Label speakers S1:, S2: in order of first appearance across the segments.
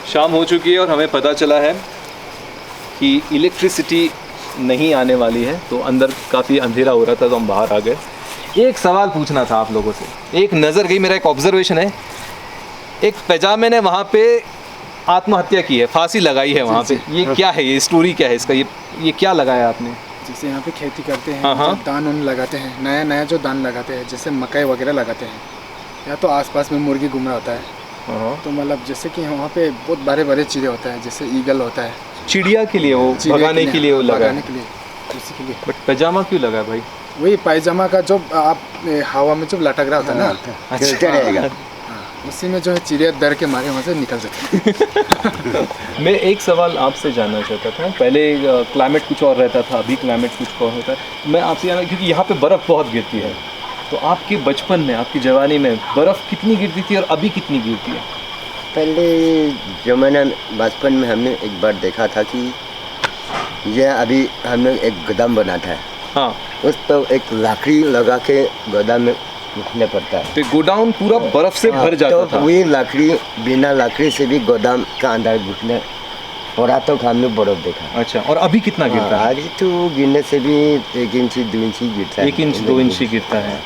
S1: शाम हो चुकी है और हमें पता चला है कि इलेक्ट्रिसिटी नहीं आने वाली है, तो अंदर काफ़ी अंधेरा हो रहा था तो हम बाहर आ गए। एक सवाल पूछना था आप लोगों से, एक नज़र गई, मेरा एक ऑब्जर्वेशन है, एक पैजामे ने वहाँ पे आत्महत्या की है, फांसी लगाई है वहाँ पे, ये क्या है, ये स्टोरी क्या है इसका, ये क्या लगाया आपने?
S2: जैसे यहाँ पे खेती करते हैं,
S1: हाँ।
S2: जब दान उन लगाते हैं, नया नया जो दान लगाते हैं, जैसे मकई वगैरह लगाते हैं, या तो आसपास में मुर्गी घूम रहा होता है, तो मतलब जैसे कि वहाँ पे बहुत बड़े बड़े चिड़े होता है, जैसे ईगल होता है,
S1: चिड़िया के लिए वो भगाने के लिए वो लगा,
S2: भगाने के लिए, उसी के लिए।
S1: बट पैजामा क्यों लगा भाई?
S2: वही पायजामा का जो आप हवा में जो लटक रहा होता है ना,
S3: अच्छा रहेगा,
S2: उसी में जो है चिड़िया डर के मारे वहाँ से निकल जाते हैं।
S1: मैं एक सवाल आपसे जानना चाहता था, पहले क्लाइमेट कुछ और रहता था, अभी क्लाइमेट कुछ और होता है, मैं आपसे जानना, क्योंकि यहाँ पे बर्फ़ बहुत गिरती है, तो आपके बचपन में, आपकी जवानी में बर्फ़ कितनी गिरती थी और अभी कितनी गिरती है?
S3: पहले ज़माना बचपन में हमने एक बार देखा था कि यह अभी हमने एक गोदाम बना था,
S1: हाँ,
S3: उस पर एक लकड़ी लगा के गोदाम में रखना पड़ता है,
S1: तो गोडाउन पूरा बर्फ़ से भर जाता था।
S3: वही लकड़ी, बिना लकड़ी से भी गोदाम का अंदर घुसने पड़ा तो हमने बर्फ देखा।
S1: अच्छा, और अभी कितना गिरता है?
S3: अभी तो गिरने से भी 1 इंच 2 इंच ही गिरता है,
S1: 1 इंच 2 इंच ही गिरता है,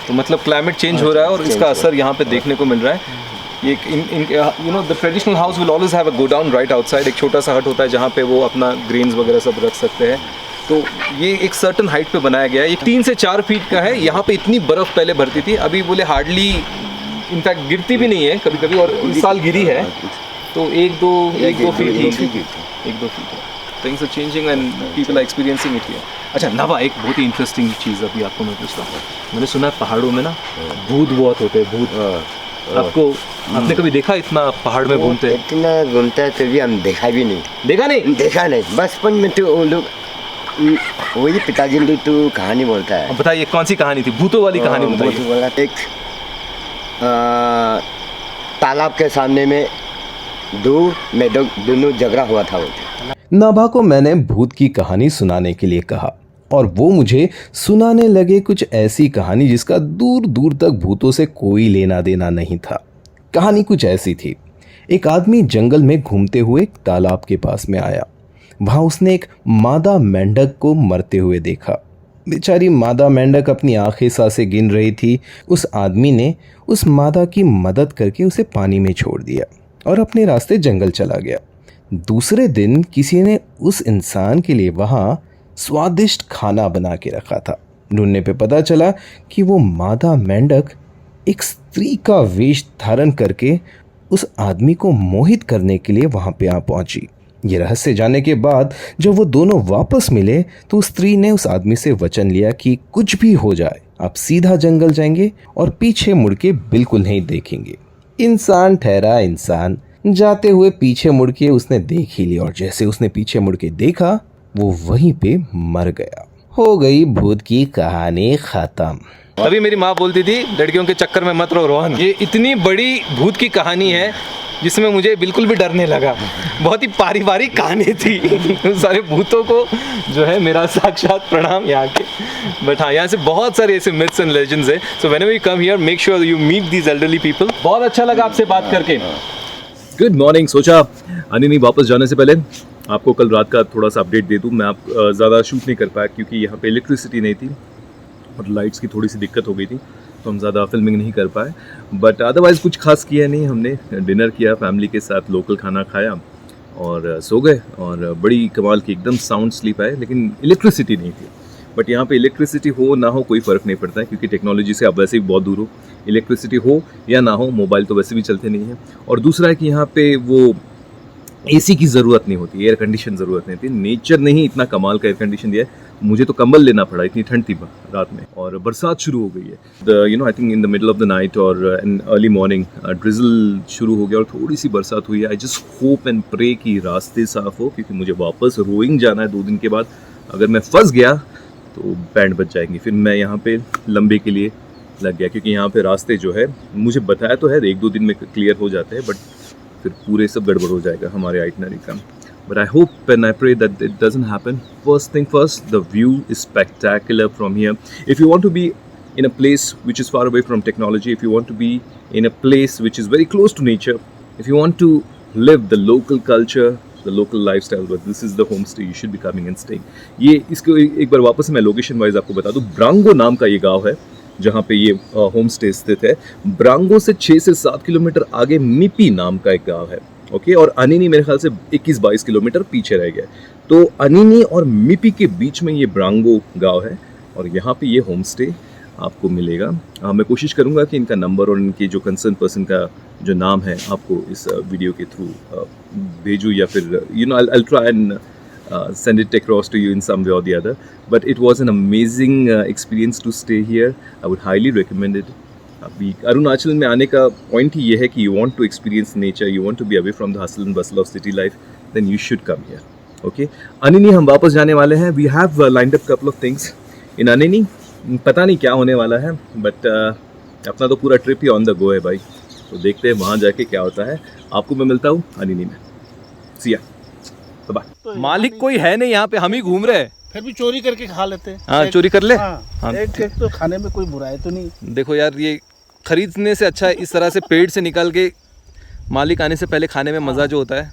S1: तो मतलब क्लाइमेट चेंज हो रहा है और इसका असर यहाँ पे देखने को मिल रहा है। ये you know the traditional house will always have a godown right outside, एक छोटा सा हट होता है जहाँ पे वो अपना ग्रेन्स वगैरह सब रख सकते हैं, तो ये एक सर्टन हाइट पे बनाया गया है, ये 3 से 4 फीट का है। यहाँ पे इतनी बर्फ़ पहले भरती थी, अभी बोले हार्डली, इनफैक्ट गिरती भी नहीं है कभी कभी, और इस साल गिरी है तो 1-2 फीट ही, 1-2 फीट है। Things are changing and people are experiencing it here. अच्छा नवा, एक बहुत ही इंटरेस्टिंग चीज़ अभी आपको मैं पूछता हूँ, मैंने सुना है पहाड़ों में ना भूत बहुत होते हैं, भूत, आपने कभी देखा इतना पहाड़ में घूमते हैं?
S3: इतना घूमता है तो भी हम देखा भी नहीं, देखा नहीं। बचपन में तो वो लोग, वही पिताजी लोग तो कहानी बोलता है।
S1: बताइए कौन सी कहानी थी, भूतों वाली कहानी बताइए।
S3: एक तालाब के सामने में दो मेढक दोनों झगड़ा हुआ था।
S4: नाभा को मैंने भूत की कहानी सुनाने के लिए कहा और वो मुझे सुनाने लगे कुछ ऐसी कहानी जिसका दूर दूर तक भूतों से कोई लेना देना नहीं था। कहानी कुछ ऐसी थी, एक आदमी जंगल में घूमते हुए एक तालाब के पास में आया। वहां उसने एक मादा मेंढक को मरते हुए देखा। बेचारी मादा मेंढक अपनी आखिरी सांसें गिन रही थी। उस आदमी ने उस मादा की मदद करके उसे पानी में छोड़ दिया और अपने रास्ते जंगल चला गया। दूसरे दिन किसी ने उस इंसान के लिए वहाँ स्वादिष्ट खाना बना के रखा था। ढूंढने पे पता चला कि वो मादा मेंढक एक स्त्री का वेश धारण करके उस आदमी को मोहित करने के लिए वहाँ पे आ पहुंची। ये रहस्य जानने के बाद जब वो दोनों वापस मिले तो उस स्त्री ने उस आदमी से वचन लिया कि कुछ भी हो जाए आप सीधा जंगल जाएंगे और पीछे मुड़ के बिल्कुल नहीं देखेंगे। इंसान ठहरा इंसान, जाते हुए पीछे मुड़ के उसने देख ही लिया और जैसे उसने पीछे मुड़ के देखा वो वहीं पे मर गया। हो गई भूत की कहानी खत्म।
S1: अभी मेरी माँ बोलती थी लड़कियों के चक्कर में मत रहो रोहन, ये इतनी बड़ी भूत की कहानी है जिसमें मुझे बिल्कुल भी डर नहीं लगा। बहुत ही पारिवारिक कहानी थी। सारे भूतों को जो है मेरा साक्षात प्रणाम यहाँ के। बट हाँ, यहाँ से बहुत सारे ऐसे मिथ्स एंड लेजेंड्स है। So whenever you come here make sure you meet these elderly people. बहुत अच्छा लगा आपसे बात करके। Good morning. सोचा नहीं वापस जाने से पहले आपको कल रात का थोड़ा सा अपडेट दे दूँ। मैं आप ज़्यादा शूट नहीं कर पाया क्योंकि यहाँ पे इलेक्ट्रिसिटी नहीं थी और लाइट्स की थोड़ी सी दिक्कत हो गई थी, तो हम ज़्यादा फिल्मिंग नहीं कर पाए। बट अदरवाइज़ कुछ खास किया नहीं, हमने डिनर किया फैमिली के साथ, लोकल खाना खाया और सो गए और बड़ी कमाल की एकदम साउंड स्लीप आए। लेकिन इलेक्ट्रिसिटी नहीं थी। बट यहाँ पे इलेक्ट्रिसिटी हो ना हो कोई फ़र्क नहीं पड़ता है क्योंकि टेक्नोलॉजी से आप वैसे भी बहुत दूर हो। इलेक्ट्रिसिटी हो या ना हो, मोबाइल तो वैसे भी चलते नहीं हैं। और दूसरा है कि यहाँ पे वो एसी की ज़रूरत नहीं होती, एयर कंडीशन ज़रूरत नहीं थी। नेचर ने ही इतना कमाल का एयर कंडीशन दिया है। मुझे तो कंबल लेना पड़ा, इतनी ठंड थी रात में। और बरसात शुरू हो गई है। I think in the middle of the night और इन अर्ली मॉर्निंग ड्रिजल शुरू हो गया और थोड़ी सी बरसात हुई है। I just hope and pray कि रास्ते साफ़ हो क्योंकि मुझे वापस रोइंग जाना है 2 दिन के बाद। अगर मैं फंस गया तो बैंड बच जाएंगी। फिर मैं यहाँ पे लंबे के लिए लग गया क्योंकि यहाँ पे रास्ते जो है मुझे बताया तो है 1-2 दिन में क्लियर हो जाते हैं, बट फिर पूरे सब गड़बड़ हो जाएगा हमारे आइटनरी का। But I hope and I pray that it doesn't happen. First thing first, the view is spectacular from here. If you want to be in a place which is far away from technology, if you want to be in a place which is very close to nature, if you want to
S5: live the local culture, the local lifestyle, but this is the homestay you should be coming and staying. ये इसको एक बार वापस मैं location wise आपको बता दूं, ब्रांगो नाम का ये गांव है जहाँ पे ये होम स्टे स्थित है। ब्रांगो से 6 से 7 किलोमीटर आगे मिपी नाम का एक गांव है, ओके। और अनिनी मेरे ख्याल से 21-22 किलोमीटर पीछे रह गया। तो अनिनी और मिपी के बीच में ये ब्रांगो गांव है और यहाँ पे ये होम स्टे आपको मिलेगा। मैं कोशिश करूँगा कि इनका नंबर और इनके जो कंसर्न पर्सन का जो नाम है आपको इस वीडियो के थ्रू भेजूँ, या फिर I'll try and send it across to you in some way or the other. But it was an amazing experience to stay here. I would highly recommend it. अभी अरुणाचल में आने का पॉइंट ही ये है कि you want to experience nature, you want to be away from the hustle and bustle of city life, then you should come here. Okay? Anini हम वापस जाने वाले हैं. We have lined up couple of things in Anini. पता नहीं क्या होने वाला है, बट अपना तो पूरा trip he on the go है भाई. तो देखते हैं वहाँ जाके क्या होता है. आपको मैं मिलता हूँ अनिनी में. See ya. Bye.
S1: मालिक कोई है नहीं यहाँ पे, हम ही घूम रहे हैं.
S6: फिर भी चोरी करके खा लेते हैं.
S1: हाँ, चोरी कर ले.
S6: हाँ, एक तो खाने में कोई बुराई तो नहीं.
S1: देखो यार, ये खरीदने से अच्छा है इस तरह से पेड़ से निकाल के मालिक आने से पहले खाने में मज़ा जो होता है.